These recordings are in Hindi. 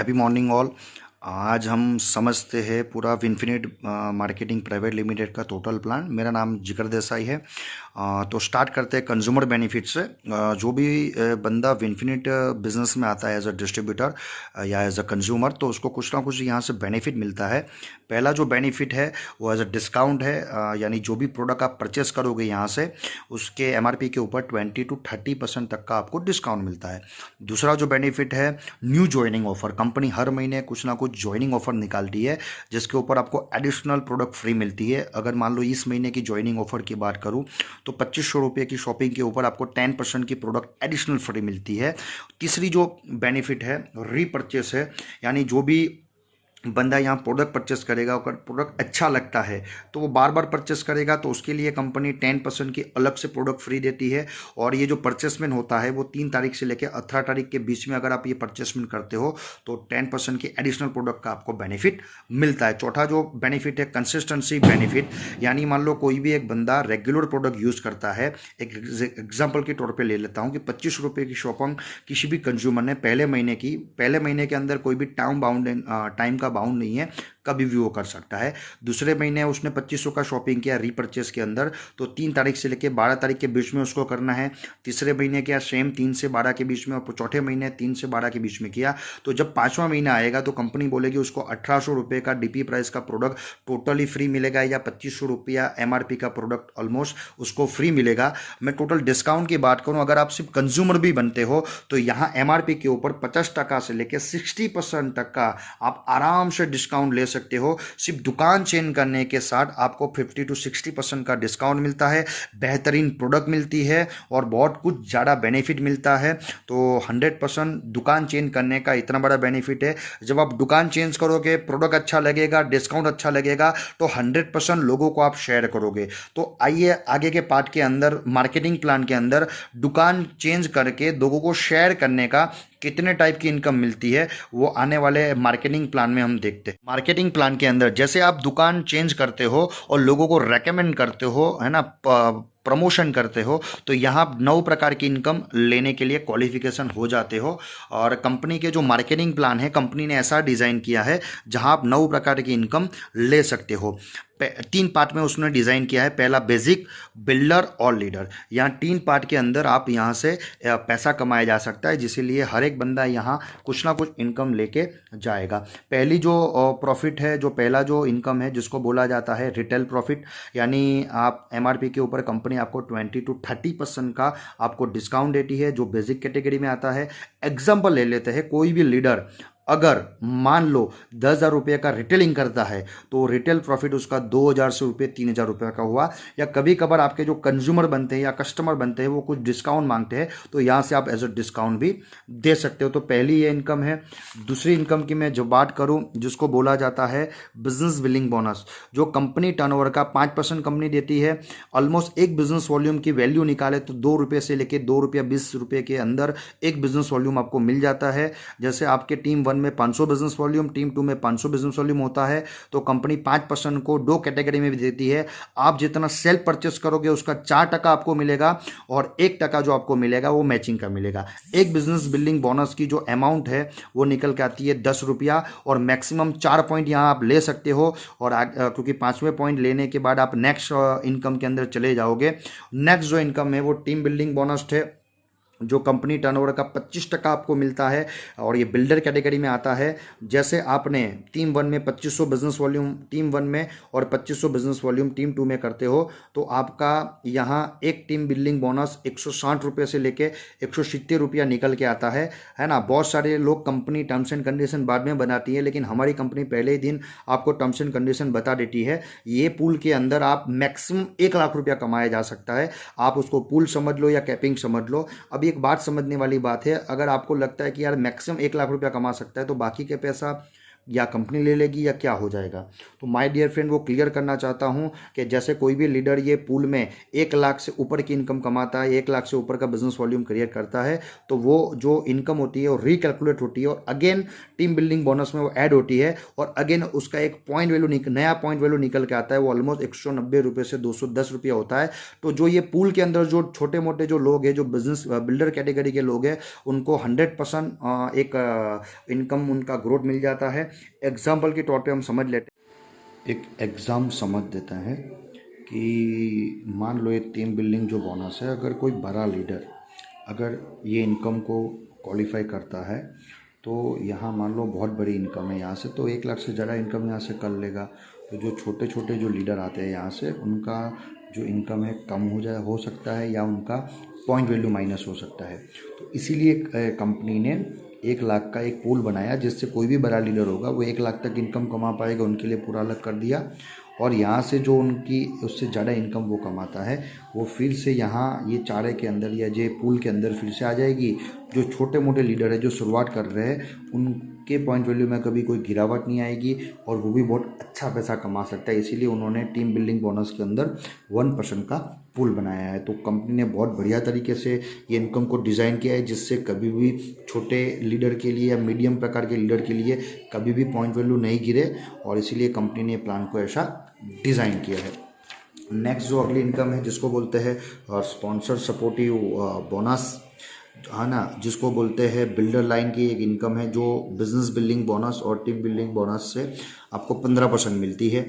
Happy morning all. आज हम समझते हैं पूरा विनफिनिट मार्केटिंग प्राइवेट लिमिटेड का टोटल प्लान। मेरा नाम जिगर देसाई है। तो स्टार्ट करते हैं कंज्यूमर बेनिफिट से। जो भी बंदा विनफिनिट बिजनेस में आता है एज अ डिस्ट्रीब्यूटर या एज अ कंज्यूमर, तो उसको कुछ ना कुछ यहाँ से बेनिफिट मिलता है। पहला जो बेनिफिट है वो एज अ डिस्काउंट है, यानी जो भी प्रोडक्ट आप परचेस करोगे यहाँ से उसके एमआरपी के ऊपर 20 to 30% तक का आपको डिस्काउंट मिलता है। दूसरा जो बेनिफिट है न्यू ज्वाइनिंग ऑफर। कंपनी हर महीने कुछ ना कुछ ज्वाइनिंग ऑफर निकालती है जिसके ऊपर आपको एडिशनल प्रोडक्ट फ्री मिलती है। अगर मान लो इस महीने की ज्वाइनिंग ऑफर की बात करूं तो 2500 रुपये की शॉपिंग के ऊपर आपको 10% की प्रोडक्ट एडिशनल फ्री मिलती है। तीसरी जो बेनिफिट है रीपरचेस है, यानी जो भी बंदा यहाँ प्रोडक्ट परचेस करेगा, अगर प्रोडक्ट अच्छा लगता है तो वो बार बार परचेस करेगा, तो उसके लिए कंपनी 10% की अलग से प्रोडक्ट फ्री देती है। और ये जो परचेसमेंट होता है वो 3 तारीख से लेकर 18 तारीख के बीच में अगर आप ये परचेसमेंट करते हो तो 10% की एडिशनल प्रोडक्ट का आपको बेनिफिट मिलता है। चौथा जो बेनिफिट है कंसिस्टेंसी बेनिफिट, यानी मान लो कोई भी एक बंदा रेगुलर प्रोडक्ट यूज़ करता है। एक एग्जाम्पल के तौर पर ले लेता हूँ कि 25 रुपये की शॉपिंग किसी भी कंज्यूमर ने पहले महीने के अंदर, कोई भी टाइम का बाउंड नहीं है, कभी भी वो कर सकता है। दूसरे महीने उसने 2500 का शॉपिंग किया रीपरचेस के अंदर, तो 3 तारीख से लेकर 12 तारीख के बीच में उसको करना है। तीसरे महीने किया सेम 3 से 12 के बीच में, और चौथे महीने 3 से 12 के बीच में किया। तो जब 5वां महीना आएगा तो कंपनी बोलेगी उसको 1800 रुपये का डीपी प्राइस का प्रोडक्ट टोटली फ्री मिलेगा, या 2500 रुपया एमआरपी का प्रोडक्ट ऑलमोस्ट उसको फ्री मिलेगा। मैं टोटल डिस्काउंट की बात करूँ, अगर आप सिर्फ कंज्यूमर भी बनते हो तो यहाँ एमआरपी के ऊपर 50% से लेकर 60% तक का आप आराम से डिस्काउंट ले सकते हो। सिर्फ दुकान चेंज करने के साथ आपको 50 to 60% का डिस्काउंट मिलता है, बेहतरीन प्रोडक्ट मिलती है और बहुत कुछ ज़्यादा बेनिफिट मिलता है। तो 100% दुकान चेंज करने का इतना बड़ा बेनिफिट है। जब आप दुकान चेंज करोगे, प्रोडक्ट अच्छा लगेगा, डिस्काउंट अच्छा लगेगा, तो 100% लोगों को आप शेयर करोगे। तो आइए आगे के पार्ट के अंदर, मार्केटिंग प्लान के अंदर, दुकान चेंज करके लोगों को शेयर करने का कितने टाइप की इनकम मिलती है वो आने वाले मार्केटिंग प्लान में हम देखते हैं। मार्केटिंग प्लान के अंदर जैसे आप दुकान चेंज करते हो और लोगों को रेकमेंड करते हो, है ना, प्रमोशन करते हो, तो यहाँ 9 प्रकार की इनकम लेने के लिए क्वालिफिकेशन हो जाते हो। और कंपनी के जो मार्केटिंग प्लान है, कंपनी ने ऐसा डिज़ाइन किया है जहाँ आप 9 प्रकार की इनकम ले सकते हो। 3 पार्ट में उसने डिज़ाइन किया है। पहला बेसिक, बिल्डर और लीडर। यहाँ 3 पार्ट के अंदर आप यहाँ से पैसा कमाया जा सकता है, जिसलिए हर एक बंदा यहाँ कुछ ना कुछ इनकम लेके जाएगा। पहली जो प्रॉफिट है, जो पहला जो इनकम है जिसको बोला जाता है रिटेल प्रॉफिट, यानी आप एमआरपी के ऊपर कंपनी आपको 20 to 30% का आपको डिस्काउंट देती है, जो बेसिक कैटेगरी में आता है। एग्जाम्पल ले लेते हैं, कोई भी लीडर अगर मान लो 10,000 रुपये का रिटेलिंग करता है तो रिटेल प्रॉफिट उसका 2,000 से रुपये 3,000 रुपये का हुआ। या कभी कभार आपके जो कंज्यूमर बनते हैं या कस्टमर बनते हैं वो कुछ डिस्काउंट मांगते हैं, तो यहाँ से आप एज अ डिस्काउंट भी दे सकते हो। तो पहली ये इनकम है। दूसरी इनकम की मैं जो बात करूँ, जिसको बोला जाता है बिजनेस बिलिंग बोनस, जो कंपनी टर्नओवर का 5% कंपनी देती है। ऑलमोस्ट एक बिजनेस वॉल्यूम की वैल्यू निकाले तो 2 रुपये से लेकर 2 रुपया 20 रुपये के अंदर एक बिजनेस वॉल्यूम आपको मिल जाता है। जैसे आपके टीम 1 में 500 बिजनेस वॉल्यूम, टीम 2 में 500 बिजनेस वॉल्यूम होता है, तो कंपनी 5% को 2 कैटेगरी में भी देती है। आप जितना सेल्फ परचेस करोगे उसका 4% आपको मिलेगा और 1% जो आपको मिलेगा वो मैचिंग का मिलेगा। एक बिजनेस बिल्डिंग बोनस की जो अमाउंट है वो निकल के आती है 10 रुपया, और मैक्सिमम 4 पॉइंट यहाँ आप ले सकते हो। और क्योंकि 5वें पॉइंट लेने के बाद आप नेक्स्ट इनकम के अंदर चले जाओगे। नेक्स्ट जो इनकम है वो टीम बिल्डिंग बोनस है, जो कंपनी टर्नओवर का 25% आपको मिलता है, और ये बिल्डर कैटेगरी में आता है। जैसे आपने टीम 1 में 2500 बिजनेस वॉल्यूम टीम 1 में और 2500 बिजनेस वॉल्यूम टीम 2 में करते हो, तो आपका यहाँ एक टीम बिल्डिंग बोनस 160 रुपये से लेके 170 रुपया निकल के आता है ना। बहुत सारे लोग कंपनी टर्म्स एंड कंडीशन बाद में बनाती है, लेकिन हमारी कंपनी पहले ही दिन आपको टर्म्स एंड कंडीशन बता देती है। ये पूल के अंदर आप मैक्सिमम 1 लाख रुपया कमाया जा सकता है। आप उसको पूल समझ लो या कैपिंग समझ लो। अब एक बात समझने वाली बात है, अगर आपको लगता है कि यार मैक्सिमम 1 लाख रुपया कमा सकता है, तो बाकी के पैसा या कंपनी ले लेगी या क्या हो जाएगा। तो माय डियर फ्रेंड वो क्लियर करना चाहता हूँ कि जैसे कोई भी लीडर ये पूल में 1 लाख से ऊपर की इनकम कमाता है, 1 लाख से ऊपर का बिजनेस वॉल्यूम क्रिएट करता है, तो वो जो इनकम होती है वो रिकैलकुलेट होती है और अगेन टीम बिल्डिंग बोनस में वो ऐड होती है और अगेन उसका एक पॉइंट वैल्यू नया पॉइंट वैल्यू निकल के आता है। वो ऑलमोस्ट 190 रुपये से 210 रुपया होता है। तो जो ये पूल के अंदर जो छोटे मोटे जो लोग हैं, जो बिजनेस बिल्डर कैटेगरी के लोग हैं, उनको 100% एक इनकम उनका ग्रोथ मिल जाता है। एग्जाम्पल के तौर पे हम समझ लेते हैं, एक एग्ज़ाम समझ देते हैं कि मान लो ये टीम बिल्डिंग जो बोनस है, अगर कोई बड़ा लीडर अगर ये इनकम को क्वालिफाई करता है तो यहाँ मान लो बहुत बड़ी इनकम है यहाँ से, तो 1 लाख से ज़्यादा इनकम यहाँ से कर लेगा। तो जो छोटे छोटे जो लीडर आते हैं यहाँ से, उनका जो इनकम है कम हो सकता है या उनका पॉइंट वैल्यू माइनस हो सकता है। तो इसीलिए कंपनी ने 1 लाख का एक पूल बनाया जिससे कोई भी बड़ा लीडर होगा वो 1 लाख तक इनकम कमा पाएगा, उनके लिए पूरा अलग कर दिया। और यहाँ से जो उनकी उससे ज़्यादा इनकम वो कमाता है वो फिर से यहाँ ये चारे के अंदर या जे पूल के अंदर फिर से आ जाएगी। जो छोटे मोटे लीडर है जो शुरुआत कर रहे हैं उनके पॉइंट वैल्यू में कभी कोई गिरावट नहीं आएगी और वो भी बहुत अच्छा पैसा कमा सकता है। इसीलिए उन्होंने टीम बिल्डिंग बोनस के अंदर 1% का पूल बनाया है। तो कंपनी ने बहुत बढ़िया तरीके से ये इनकम को डिज़ाइन किया है जिससे कभी भी छोटे लीडर के लिए या मीडियम प्रकार के लीडर के लिए कभी भी पॉइंट वैल्यू नहीं गिरे, और इसीलिए कंपनी ने प्लान को ऐसा डिज़ाइन किया है। नेक्स्ट जो अगली इनकम है जिसको बोलते हैं स्पॉन्सर सपोर्टिव बोनस, है ना, जिसको बोलते हैं बिल्डर लाइन की एक इनकम है जो बिजनेस बिल्डिंग बोनस और टीम बिल्डिंग बोनस से आपको 15% मिलती है।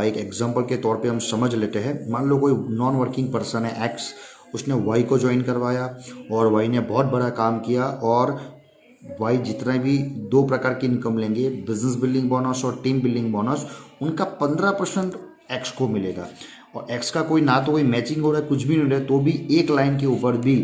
एक एग्जांपल के तौर पे हम समझ लेते हैं। मान लो कोई नॉन वर्किंग पर्सन है एक्स, उसने वाई को ज्वाइन करवाया और वाई ने बहुत बड़ा काम किया और वाई जितना भी 2 प्रकार की इनकम लेंगे, बिजनेस बिल्डिंग बोनस और टीम बिल्डिंग बोनस, उनका 15% एक्स को मिलेगा। और एक्स का कोई ना तो कोई मैचिंग हो रहा है, कुछ भी नहीं हो रहा है, तो भी एक लाइन के ऊपर भी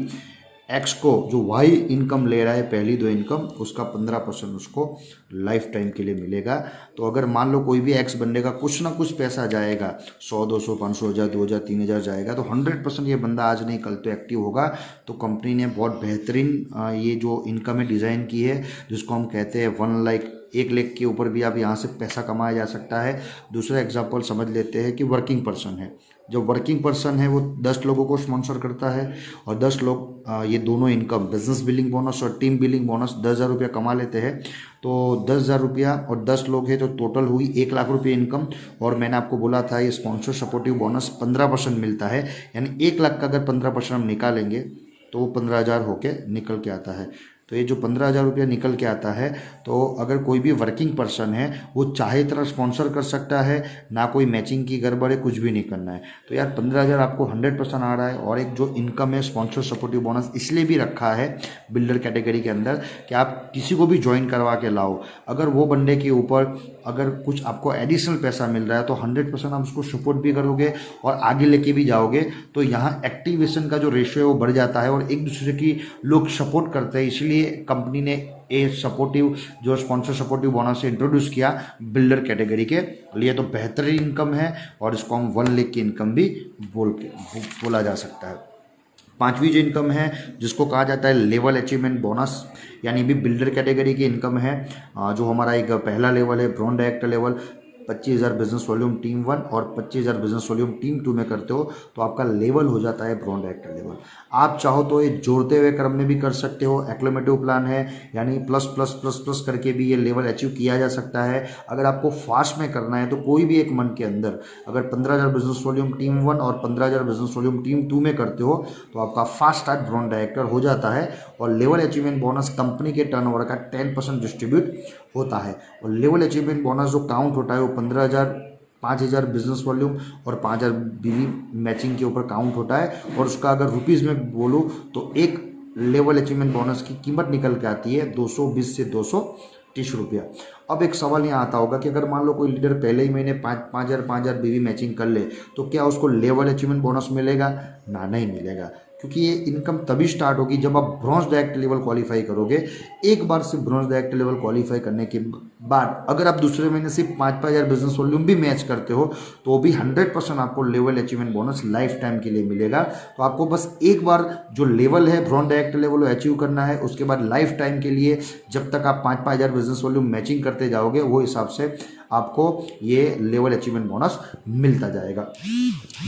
एक्स को जो वाई इनकम ले रहा है पहली 2 इनकम, उसका 15% उसको लाइफ टाइम के लिए मिलेगा। तो अगर मान लो कोई भी एक्स बंदे का कुछ ना कुछ पैसा जाएगा, 100 200 500 हज़ार 2000 3000 जाएगा, तो 100% ये बंदा आज नहीं कल तो एक्टिव होगा। तो कंपनी ने बहुत बेहतरीन ये जो इनकम है डिज़ाइन की है, जिसको हम कहते हैं 1 लाख, 1 लाख के ऊपर भी आप यहाँ से पैसा कमाया जा सकता है। दूसरा एग्जाम्पल समझ लेते हैं कि वर्किंग पर्सन है। जो वर्किंग पर्सन है वो 10 लोगों को स्पॉन्सर करता है और 10 लोग ये दोनों इनकम बिजनेस बिलिंग बोनस और टीम बिलिंग बोनस 10,000 रुपया कमा लेते हैं। तो 10,000 रुपया और 10 लोग हैं तो टोटल हुई 1 लाख रुपये इनकम। और मैंने आपको बोला था ये स्पॉन्सर सपोर्टिव बोनस 15% मिलता है, यानी 1 लाख का अगर 15% हम निकालेंगे तो वो 15,000 होके निकल के आता है। तो ये जो 15,000 रुपया निकल के आता है, तो अगर कोई भी वर्किंग पर्सन है वो चाहे इतना स्पॉन्सर कर सकता है, ना कोई मैचिंग की गड़बड़ है, कुछ भी नहीं करना है। तो यार 15,000 आपको 100% आ रहा है। और एक जो इनकम है स्पॉन्सर सपोर्टिव बोनस इसलिए भी रखा है बिल्डर कैटेगरी के अंदर कि आप किसी को भी ज्वाइन करवा के लाओ, अगर वो बंदे के ऊपर अगर कुछ आपको एडिशनल पैसा मिल रहा है तो 100% आप उसको सपोर्ट भी करोगे और आगे लेके भी जाओगे। तो यहाँ एक्टिवेशन का जो रेशियो है वो बढ़ जाता है और एक दूसरे की लोग सपोर्ट करते हैं। इसलिए कंपनी ने ये सपोर्टिव जो स्पॉन्सर सपोर्टिव बोनस से इंट्रोड्यूस किया बिल्डर कैटेगरी के लिए। तो बेहतरीन इनकम है और इसको हम 1 लाख की इनकम भी बोला जा सकता है। 5वीं जो इनकम है जिसको कहा जाता है लेवल अचीवमेंट बोनस, यानी भी बिल्डर कैटेगरी की इनकम है। जो हमारा एक पहला लेवल है bronze director level, 25,000 business volume team 1 और 25,000 बिजनेस वॉल्यूम टीम 2 में करते हो तो आपका लेवल हो जाता है ब्रॉन्ज डायरेक्टर लेवल। आप चाहो तो ये जोड़ते हुए क्रम में भी कर सकते हो, एक्लोमेटिव प्लान है, यानी प्लस प्लस प्लस प्लस करके भी ये लेवल अचीव किया जा सकता है। अगर आपको फास्ट में करना है तो कोई भी एक मंथ के अंदर अगर 15,000 बिजनेस वॉल्यूम टीम 1 और 15,000 बिजनेस वॉल्यूम टीम 2 में करते हो तो आपका फास्ट स्टार्ट ब्रॉन्ज डायरेक्टर हो जाता है। और लेवल अचीवमेंट बोनस कंपनी के टर्नओवर का 10% डिस्ट्रीब्यूट होता है। और लेवल अचीवमेंट बोनस जो काउंट होता है वो 15,000 5,000 बिजनेस वॉल्यूम और 5,000 बीवी मैचिंग के ऊपर काउंट होता है। और उसका अगर रुपीज़ में बोलूँ तो एक लेवल अचीवमेंट बोनस की कीमत निकल के आती है 220 से 230 रुपया। अब एक सवाल यहाँ आता होगा कि अगर मान लो कोई लीडर पहले ही महीने 5,000 बीवी मैचिंग कर ले तो क्या उसको लेवल अचीवमेंट बोनस मिलेगा? ना, नहीं मिलेगा, क्योंकि ये इनकम तभी स्टार्ट होगी जब आप ब्रॉन्ज डायरेक्टर लेवल क्वालिफाई करोगे। एक बार से ब्रॉन्ज डायरेक्टर लेवल क्वालिफाई करने के बाद अगर आप दूसरे महीने सिर्फ 5,000 बिजनेस वॉल्यूम भी मैच करते हो तो भी 100% आपको level achievement bonus life time के लिए मिलेगा। तो आपको बस एक बार जो लेवल है ब्रॉन्ज डायरेक्टर लेवल अचीव करना है, उसके बाद लाइफ टाइम के लिए जब तक आप 5,000 बिजनेस वॉल्यूम मैचिंग करते जाओगे वो हिसाब से आपको ये लेवल अचीवमेंट बोनस मिलता जाएगा।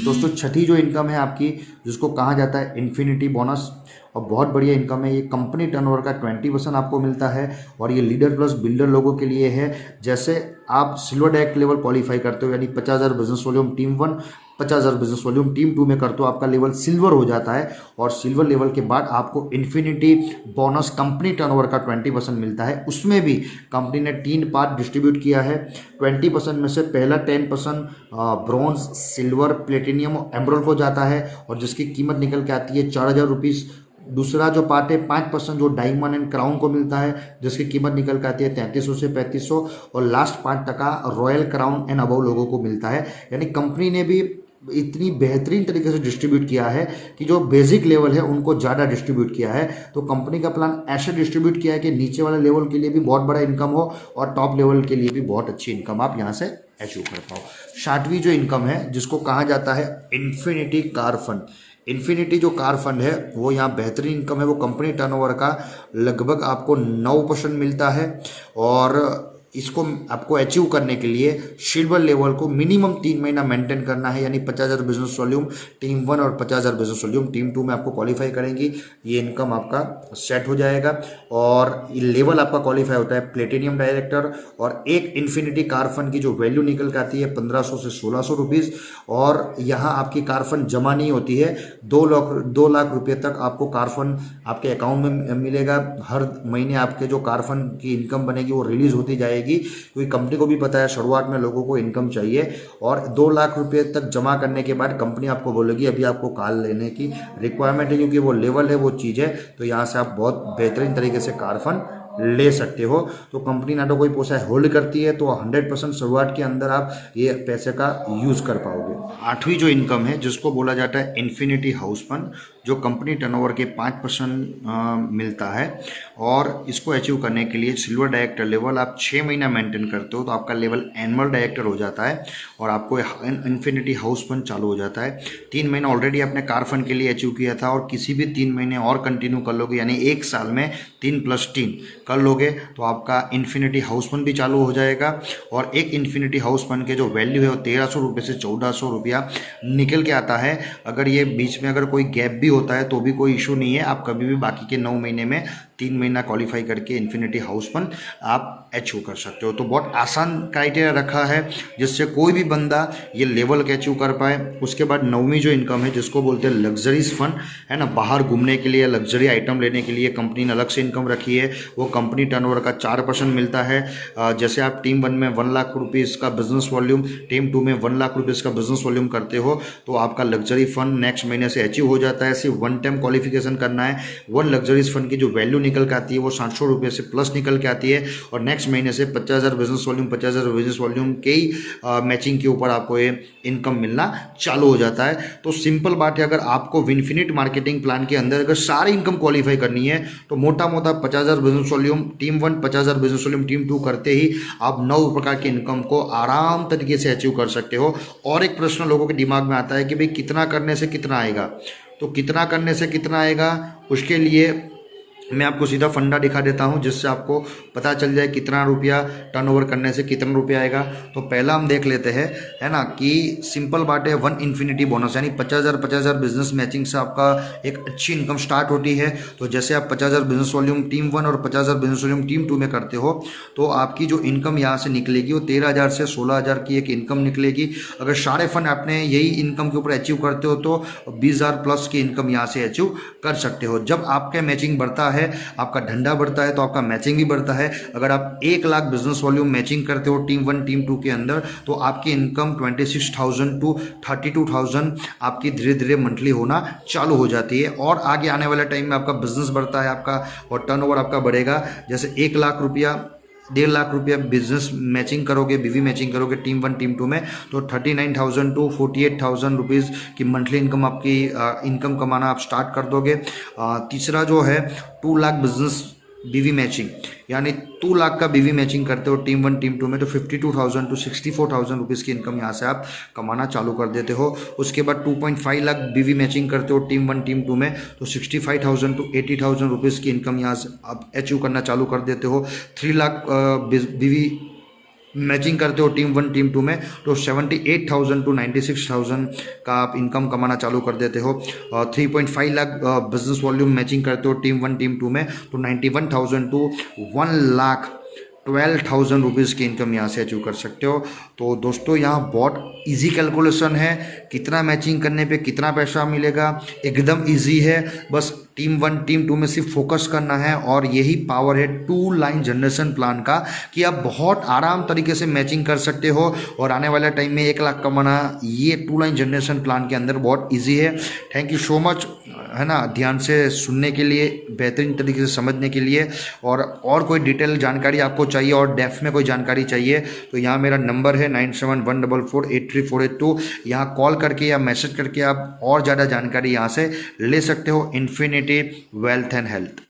दोस्तों छठी जो इनकम है आपकी, जिसको कहा जाता है इन्फिनिटी बोनस, और बहुत बढ़िया इनकम है ये। कंपनी टर्नओवर का 20% आपको मिलता है और ये लीडर प्लस बिल्डर लोगों के लिए है। जैसे आप सिल्वर डायरेक्ट लेवल क्वालिफाई करते हो यानी 50,000 business volume team 1, 50,000 business volume team 2 में करते हो, आपका लेवल सिल्वर हो जाता है और सिल्वर लेवल के बाद आपको इन्फिनिटी बोनस कंपनी टर्नओवर का 20% मिलता है। उसमें भी कंपनी ने 3 पार्ट डिस्ट्रीब्यूट किया है। 20% में से पहला 10% ब्रॉन्ज, सिल्वर, प्लेटिनियम और एमरल्ड को जाता है और जिसकी कीमत निकल के आती है 4,000 रुपीज़। दूसरा जो पार्ट है 5% जो डायमंड एंड क्राउन को मिलता है जिसकी कीमत निकल के आती है 3300 से 3500, और last 5% royal crown and above लोगों को मिलता है। यानी कंपनी ने भी इतनी बेहतरीन तरीके से डिस्ट्रीब्यूट किया है कि जो बेसिक लेवल है उनको ज़्यादा डिस्ट्रीब्यूट किया है। तो कंपनी का प्लान ऐसे डिस्ट्रीब्यूट किया है कि नीचे वाले लेवल के लिए भी बहुत बड़ा इनकम हो और टॉप लेवल के लिए भी बहुत अच्छी इनकम आप यहाँ से अचीव कर पाओ। 6वीं जो इनकम है जिसको कहा जाता है इन्फिनिटी कार फंड। इन्फिनिटी जो कार फंड है वो यहाँ बेहतरीन इनकम है। वो कंपनी टर्नओवर का लगभग आपको 9% मिलता है और इसको आपको अचीव करने के लिए सिल्वर लेवल को मिनिमम 3 महीना मेंटेन करना है। यानी 50,000 बिजनेस वॉल्यूम टीम 1 और 50,000 बिजनेस वॉल्यूम टीम 2 में आपको क्वालिफाई करेंगी, ये इनकम आपका सेट हो जाएगा। और ये लेवल आपका क्वालिफाई होता है प्लेटिनियम डायरेक्टर। और एक इन्फिनिटी कार फंड की जो वैल्यू निकल के आती है 1500 से 1600 रुपीज़। और यहाँ आपकी कार फंड जमा नहीं होती है, 2 लाख रुपये तक आपको कार फंड आपके अकाउंट में मिलेगा। हर महीने आपके जो कार फंड की इनकम बनेगी वो रिलीज होती जाएगी, क्योंकि कंपनी को भी पता है शुरुआत में लोगों को इनकम चाहिए। और 2 लाख रुपए तक जमा करने के बाद कंपनी आपको बोलेगी अभी आपको कार लेने की रिक्वायरमेंट है, क्योंकि वो लेवल है, वो चीज़ है। तो यहाँ से आप बहुत बेहतरीन तरीके से कार फंड ले सकते हो। तो कंपनी ना तो कोई पैसा होल्ड करती है, तो 100% शुरुआत के अंदर आप ये पैसे का यूज़ कर पाओगे। 8वीं जो इनकम है जिसको बोला जाता है इन्फिनिटी हाउस फंड, जो कंपनी टर्नओवर के 5% मिलता है। और इसको अचीव करने के लिए सिल्वर डायरेक्टर लेवल आप 6 महीना मेंटेन करते हो तो आपका लेवल एनुअल डायरेक्टर हो जाता है और आपको इन्फिनिटी हाउस फंड चालू हो जाता है। 3 महीना ऑलरेडी आपने कार फंड के लिए अचीव किया था और किसी भी 3 महीने और कंटिन्यू कर लोगे, यानी 1 साल में 3+3 कर लोगे तो आपका इन्फिनिटी हाउस फंड भी चालू हो जाएगा। और एक इन्फिनिटी हाउस फंड के जो वैल्यू है वो 1300 रुपये से 1400 रुपया निकल के आता है। अगर ये बीच में अगर कोई गैप भी होता है तो भी कोई इशू नहीं है, आप कभी भी बाकी के 9 महीने में 3 महीना क्वालिफाई करके इन्फिनिटी हाउस फंड आप अचीव कर सकते हो। तो बहुत आसान क्राइटेरिया रखा है जिससे कोई भी बंदा ये लेवल के अचीव कर पाए। उसके बाद 9वीं जो इनकम है जिसको बोलते हैं लग्जरीज फंड, है ना, बाहर घूमने के लिए, लग्जरी आइटम लेने के लिए कंपनी ने अलग से इनकम रखी है। वो कंपनी टर्नओवर का 4% मिलता है। जैसे आप टीम 1 में 1 लाख रुपीज़ का बिजनेस वॉल्यूम, टीम 2 में 1 लाख रुपीज़ का बिजनेस वॉल्यूम करते हो तो आपका लग्जरी फंड नेक्स्ट महीने से अचीव हो जाता है। सिर्फ 1 टाइम क्वालिफिकेशन करना है। 1 लग्जरीज फंड की जो वैल्यू निकल के आती है वो 700 रुपये से प्लस निकल के आती है और नेक्स्ट महीने से 50,000 बिजनेस वॉल्यूम, 50,000 बिजनेस वॉल्यूम के ही मैचिंग के ऊपर आपको ये इनकम मिलना चालू हो जाता है। तो सिंपल बात है, अगर आपको विनफिनिट मार्केटिंग प्लान के अंदर अगर सारी इनकम क्वालिफाई करनी है तो मोटा मोटा 50,000 business volume team 1, 50,000 business volume team 2 करते ही आप 9 प्रकार की इनकम को आराम तरीके से अचीव कर सकते हो। और एक प्रश्न लोगों के दिमाग में आता है कि भाई कितना करने से कितना आएगा, तो कितना करने से कितना आएगा उसके लिए मैं आपको सीधा फंडा दिखा देता हूं जिससे आपको पता चल जाए कितना रुपया टर्नओवर करने से कितना रुपया आएगा। तो पहला हम देख लेते हैं, है ना, कि सिंपल बात है 1 इन्फिनिटी बोनस, यानी 50,000 बिजनेस मैचिंग से आपका एक अच्छी इनकम स्टार्ट होती है। तो जैसे आप 50,000 बिजनेस वॉल्यूम टीम 1 और 50,000 बिजनेस वॉल्यूम टीम 2 में करते हो तो आपकी जो इनकम यहाँ से निकलेगी वो 13,000 से 16,000 की एक इनकम निकलेगी। अगर सारे फंड आपने यही इनकम के ऊपर अचीव करते हो तो 20,000 प्लस की इनकम यहाँ से अचीव कर सकते हो। जब आपका मैचिंग बढ़ता है, आपका धंधा बढ़ता है तो आपका मैचिंग भी बढ़ता है। अगर आप 1 लाख बिजनेस वॉल्यूम मैचिंग करते हो टीम 1 टीम 2 के अंदर तो आपकी इनकम 26,000 टू 32,000 आपकी धीरे धीरे मंथली होना चालू हो जाती है। और आगे आने वाले टाइम में आपका बिजनेस बढ़ता है आपका और टर्नओवर आपका बढ़ेगा। जैसे 1 लाख रुपया ₹1.5 लाख बिजनेस मैचिंग करोगे, बीवी मैचिंग करोगे टीम 1 टीम 2 में, तो 39,000 टू 48,000 रुपीज़ की मंथली इनकम आपकी इनकम कमाना आप स्टार्ट कर दोगे। तीसरा जो है 2 लाख बिजनेस बीवी मैचिंग, यानी 2 लाख का बीवी मैचिंग करते हो टीम 1 टीम 2 में, तो 52,000 टू 64,000 रुपीज़ की इनकम यहाँ से आप कमाना चालू कर देते हो। उसके बाद 2.5 लाख बीवी मैचिंग करते हो टीम 1 टीम 2 में, तो 65,000 टू 80,000 रुपीज़ की इनकम यहाँ से आप अचीव करना चालू कर देते हो। 3 लाख बीवी मैचिंग करते हो टीम 1 टीम 2 में, तो 78,000 टू 96,000 का आप इनकम कमाना चालू कर देते हो। 3.5 लाख बिजनेस वॉल्यूम मैचिंग करते हो टीम 1 टीम 2 में, तो 91,000 टू 1,12,000 रुपीज़ की इनकम यहाँ से अचीव कर सकते हो। तो दोस्तों यहाँ बहुत इजी कैलकुलेशन है, कितना मैचिंग करने पे कितना पैसा मिलेगा, एकदम इजी है। बस टीम 1 टीम 2 में सिर्फ फोकस करना है, और यही पावर है 2 लाइन जनरेशन प्लान का, कि आप बहुत आराम तरीके से मैचिंग कर सकते हो और आने वाले टाइम में 1 लाख कमाना ये 2 लाइन जनरेशन प्लान के अंदर बहुत ईजी है। थैंक यू सो मच, है ना, ध्यान से सुनने के लिए, बेहतरीन तरीके से समझने के लिए। और कोई डिटेल जानकारी आपको चाहिए और डेप्थ में कोई जानकारी चाहिए, तो यहाँ मेरा नंबर है 9714483482। यहाँ कॉल करके या मैसेज करके आप और ज़्यादा जानकारी यहाँ से ले सकते हो। Infinity wealth and health.